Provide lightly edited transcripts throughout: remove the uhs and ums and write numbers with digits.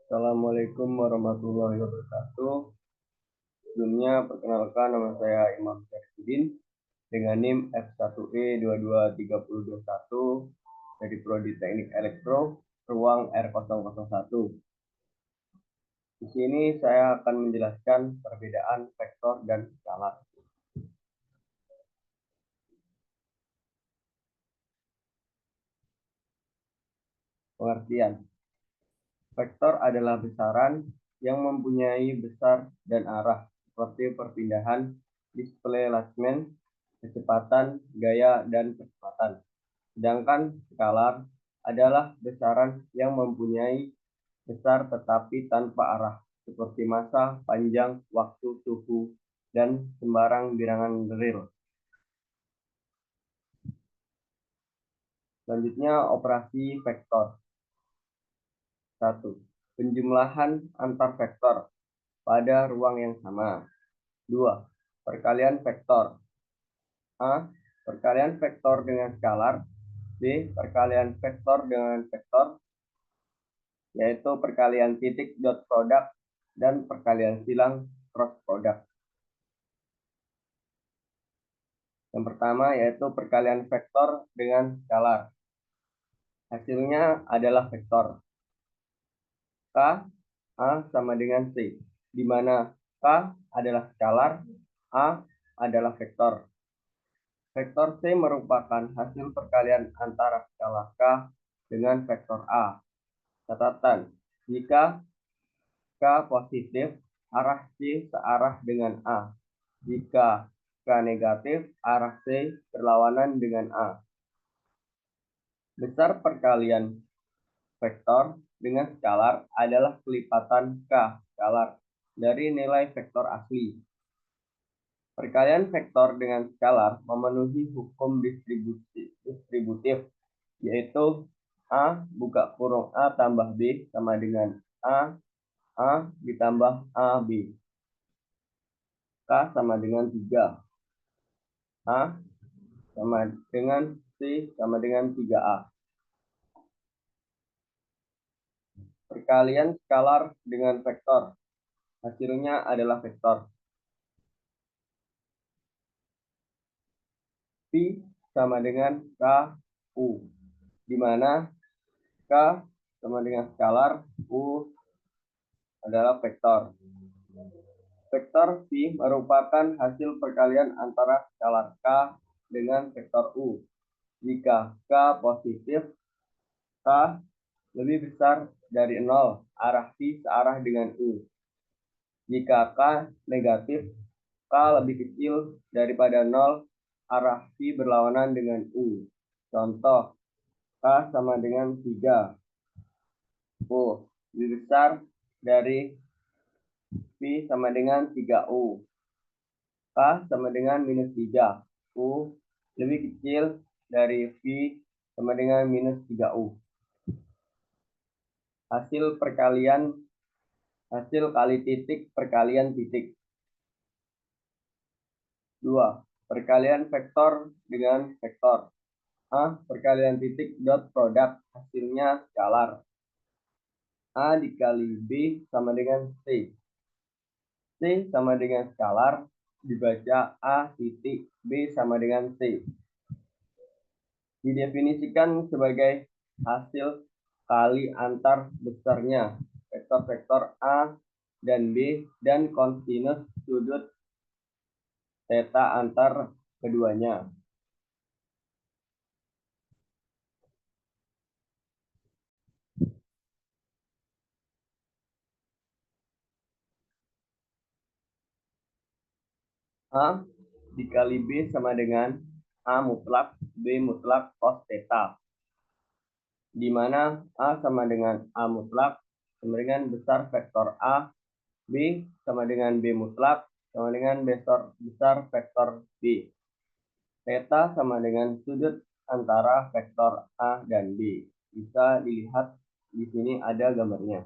Assalamualaikum warahmatullahi wabarakatuh. Sebelumnya, perkenalkan nama saya Imam Syarifudin dengan NIM F1E223021 dari Prodi Teknik Elektro, ruang R001. Di sini saya akan menjelaskan perbedaan vektor dan skalar. Pengertian. Vektor adalah besaran yang mempunyai besar dan arah, seperti perpindahan, displacement, kecepatan, gaya, dan kecepatan. Sedangkan skalar adalah besaran yang mempunyai besar tetapi tanpa arah, seperti massa, panjang, waktu, suhu, dan sembarang bilangan real. Selanjutnya, operasi vektor. 1. Penjumlahan antar vektor pada ruang yang sama. 2. Perkalian vektor. A. Perkalian vektor dengan skalar. B. Perkalian vektor dengan vektor, yaitu perkalian titik dot product dan perkalian silang cross product. Yang pertama yaitu perkalian vektor dengan skalar. Hasilnya adalah vektor K A sama dengan C, di mana K adalah skalar, A adalah vektor. Vektor C merupakan hasil perkalian antara skalar K dengan vektor A. Catatan, jika K positif, arah C searah dengan A. Jika K negatif, arah C berlawanan dengan A. Besar perkalian vektor dengan skalar adalah kelipatan K skalar dari nilai vektor asli. Perkalian vektor dengan skalar memenuhi hukum distributif, yaitu A buka kurung A tambah B sama dengan A ditambah AB. K sama dengan 3. A sama dengan C sama dengan 3A. Perkalian skalar dengan vektor. Hasilnya adalah vektor P sama dengan KU, di mana K sama dengan skalar, U adalah vektor. Vektor P merupakan hasil perkalian antara skalar K dengan vektor U. Jika K positif, K lebih besar dari 0, arah P searah dengan U. Jika K negatif, K lebih kecil daripada 0, arah P berlawanan dengan U. Contoh, K sama dengan 3. U lebih besar dari P sama dengan 3U. K sama dengan minus 3. U lebih kecil dari V sama dengan minus 3U. Hasil kali titik perkalian titik. 2. Perkalian vektor dengan vektor. A. Perkalian titik dot product, hasilnya skalar. A dikali B sama dengan C. C sama dengan skalar, dibaca A titik B sama dengan C. Didefinisikan sebagai hasil kali antar besarnya vektor-vektor A dan B dan kosinus sudut theta antar keduanya. A dikali B sama dengan A mutlak B mutlak cos theta, di mana A sama dengan A mutlak sama dengan besar vektor A, B sama dengan B mutlak sama dengan besar vektor B. Theta sama dengan sudut antara vektor A dan B. Bisa dilihat di sini ada gambarnya.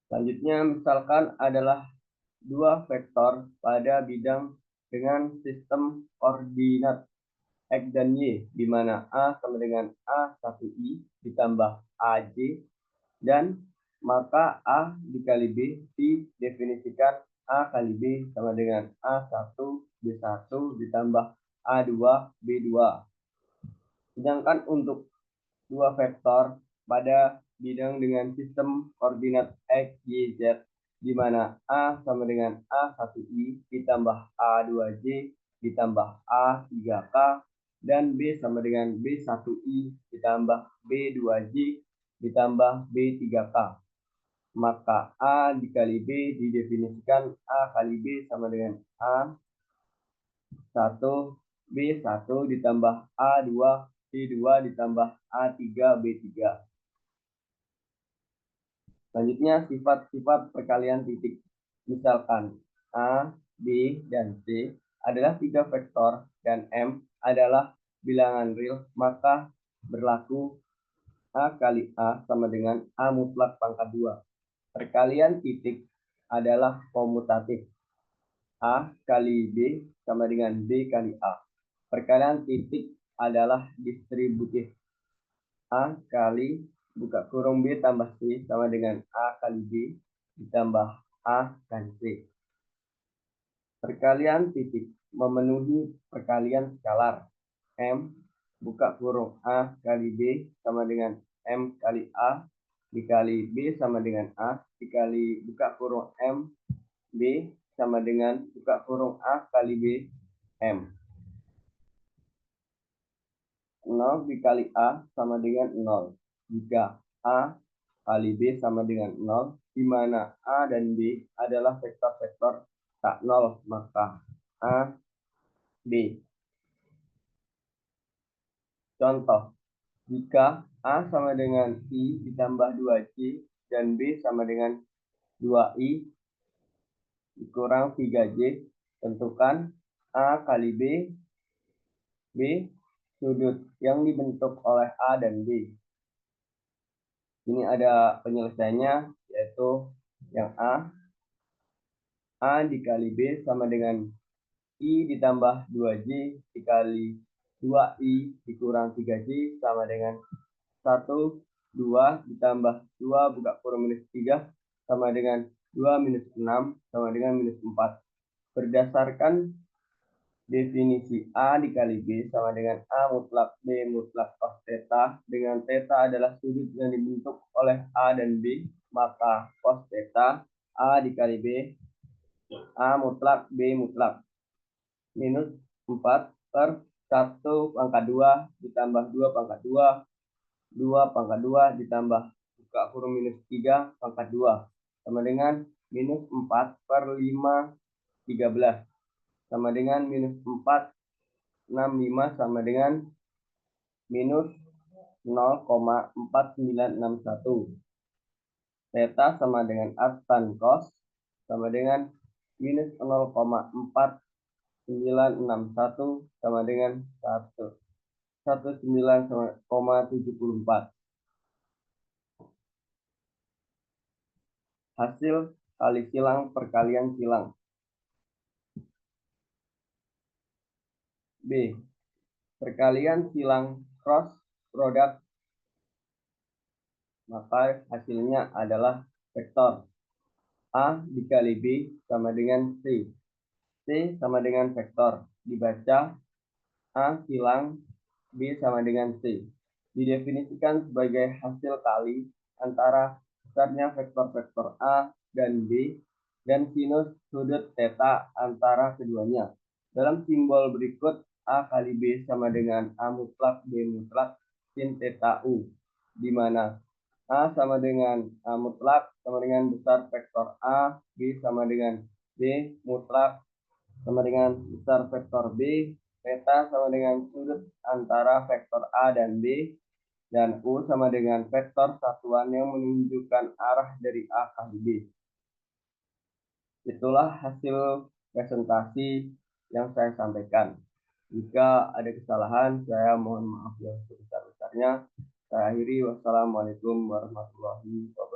Selanjutnya, misalkan adalah dua vektor pada bidang dengan sistem koordinat X dan Y, di mana A sama dengan A1I ditambah AJ, dan maka A dikali B didefinisikan A kali B sama dengan A1 B1 ditambah A2 B2. Sedangkan untuk dua vektor pada bidang dengan sistem koordinat X, Y, Z, di mana A sama dengan A1I ditambah A2J ditambah A3K, dan B sama dengan B1I ditambah B2J ditambah B3K. Maka A dikali B didefinisikan A kali B sama dengan A1 B1 ditambah A2 B2 ditambah A3 B3. Selanjutnya sifat-sifat perkalian titik. Misalkan A, B, dan C adalah tiga vektor dan M adalah bilangan real, maka berlaku A kali A sama dengan A mutlak pangkat 2. Perkalian titik adalah komutatif. A kali B sama dengan B kali A. Perkalian titik adalah distributif. A kali buka kurung B tambah C sama dengan A kali B ditambah A dan C. Perkalian titik memenuhi perkalian skalar. M buka kurung A kali B sama dengan M kali A dikali B sama dengan A dikali buka kurung M B sama dengan buka kurung A kali B M. 0 dikali A sama dengan 0. Jika A kali B sama dengan 0, di mana A dan B adalah vektor-vektor tak 0, maka A, B. Contoh, jika A sama dengan I ditambah 2C dan B sama dengan 2I dikurang 3J, tentukan A kali B, B sudut yang dibentuk oleh A dan B. Ini ada penyelesaiannya, yaitu yang A dikali B sama dengan I ditambah 2J dikali 2I dikurang 3J sama dengan 1, 2 ditambah 2 buka kurung minus 3 sama dengan 2 minus 6 sama dengan minus 4. Berdasarkan definisi A dikali B sama dengan A mutlak B mutlak cos theta, dengan theta adalah sudut yang dibentuk oleh A dan B, maka cos theta A dikali B A mutlak B mutlak minus 4 per 1 pangkat 2 ditambah 2 pangkat 2, 2 pangkat 2 ditambah buka kurung minus 3 pangkat 2 sama dengan minus 4 per 5 13 sama dengan minus 4 65 sama dengan minus 0,4961. Theta sama dengan arc tan cos sama dengan minus 0,4961 sama dengan 19,74. Hasil kali silang perkalian silang. B. Perkalian silang cross product, maka hasilnya adalah vektor A dikali B sama dengan C. C sama dengan vektor. Dibaca A silang B sama dengan C. Didefinisikan sebagai hasil kali antara besarnya vektor-vektor A dan B dan sinus sudut theta antara keduanya. Dalam simbol berikut, A kali B sama dengan A mutlak B mutlak sin theta U, di mana A sama dengan A mutlak sama dengan besar vektor A, B sama dengan B mutlak sama dengan besar vektor B, theta sama dengan sudut antara vektor A dan B, dan U sama dengan vektor satuan yang menunjukkan arah dari A kali B. Itulah hasil presentasi yang saya sampaikan. Jika ada kesalahan, saya mohon maaf yang sebesar-besarnya. Saya akhiri. Wassalamualaikum warahmatullahi wabarakatuh.